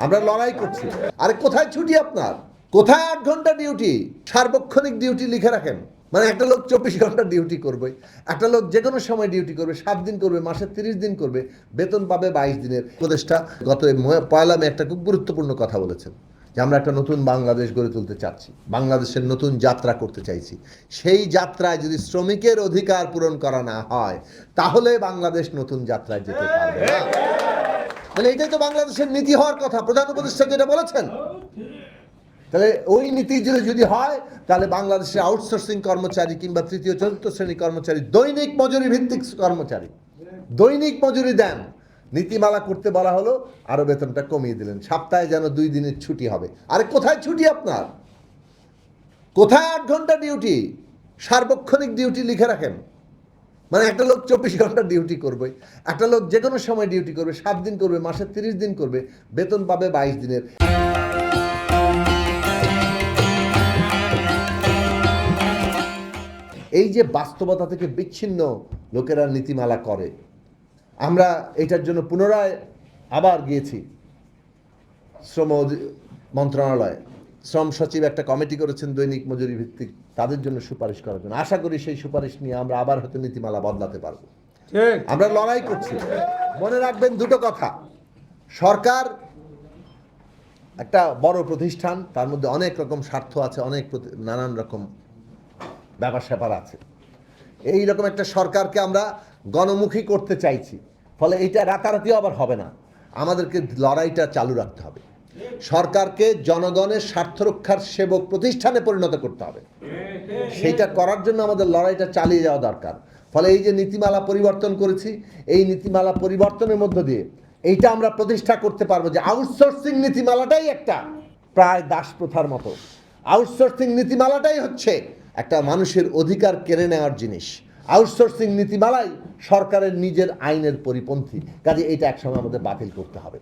আমরা লড়াই করছি। আরে কোথায় ছুটি আপনার? কোথায় 8 ঘন্টা ডিউটি? সার্বক্ষণিক ডিউটি লিখে রাখেন। মানে একটা লোক 24 ঘন্টা ডিউটি করবে, একটা লোক যে কোনো সময় ডিউটি করবে, 7 দিন করবে, মাসে 30 দিন করবে, বেতন পাবে 22 দিনের। উপদেষ্টা গত 1 মে একটা খুব গুরুত্বপূর্ণ কথা বলেছেন যে আমরা একটা নতুন বাংলাদেশ গড়ে তুলতে চাচ্ছি, বাংলাদেশের নতুন যাত্রা করতে চাইছি। সেই যাত্রায় যদি শ্রমিকের অধিকার পূরণ করা না হয় তাহলে বাংলাদেশ নতুন যাত্রায় যেতে পারবে না। মানে এটাই তো বাংলাদেশের নীতি হওয়ার কথা, প্রধান উপদেষ্টা যেটা বলেছেন। তাহলে ওই নীতি যদি হয় তাহলে বাংলাদেশে আউটসোর্সিং কর্মচারী কিংবা তৃতীয় চতুর্থ শ্রেণী কর্মচারী, দৈনিক মজুরি ভিত্তিক কর্মচারী, দৈনিক মজুরি দেন। নীতিমালা করতে বলা হলো, আরো বেতনটা কমিয়ে দিলেন, সপ্তাহে যেন 2 দিনের ছুটি হবে। আরে কোথায় ছুটি আপনার? কোথায় 8 ঘন্টা ডিউটি? সার্বক্ষণিক ডিউটি লিখে রাখেন। মানে একটা লোক 24 ঘন্টা ডিউটি করবে, একটা লোক যে কোনো সময় ডিউটি করবে, 7 দিন করবে, মাসে 30 দিন করবে, বেতন পাবে 22 দিনের। এই যে বাস্তবতা থেকে বিচ্ছিন্ন লোকেরা নীতিমালা করে, আমরা এটার জন্য পুনরায় আবার গিয়েছি শ্রম মন্ত্রণালয়ে। শ্রম সচিব একটা কমিটি করেছেন দৈনিক মজুরি ভিত্তিক, তাদের জন্য সুপারিশ করার জন্য। আশা করি সেই সুপারিশ নিয়ে আমরা আবার হয়তো নীতিমালা বদলাতে পারবো। আমরা লড়াই করছি। মনে রাখবেন দুটো কথা, সরকার একটা বড় প্রতিষ্ঠান, তার মধ্যে অনেক রকম স্বার্থ আছে, অনেক নানান রকম ব্যাপার স্যাপার আছে। এই রকম একটা সরকারকে আমরা গণমুখী করতে চাইছি, ফলে এইটা রাতারাতিও আবার হবে না। আমাদেরকে লড়াইটা চালু রাখতে হবে, সরকারকে জনগণের স্বার্থ রক্ষার সেবক প্রতিষ্ঠানে পরিণত করতে হবে। সেইটা করার জন্য আমাদের লড়াইটা চালিয়ে যাওয়া দরকার। ফলে এই যে নীতিমালা পরিবর্তন করেছি, এই নীতিমালা পরিবর্তনের মধ্য দিয়ে এইটা আমরা প্রতিষ্ঠা করতে পারবো যে আউটসোর্সিং নীতিমালাটাই একটা প্রায় দাস প্রথার মতো। আউটসোর্সিং নীতিমালাটাই হচ্ছে একটা মানুষের অধিকার কেড়ে নেওয়ার জিনিস। আউটসোর্সিং নীতিমালাই সরকারের নিজের আইনের পরিপন্থী। কাজে এটা একসময় আমাদের বাতিল করতে হবে।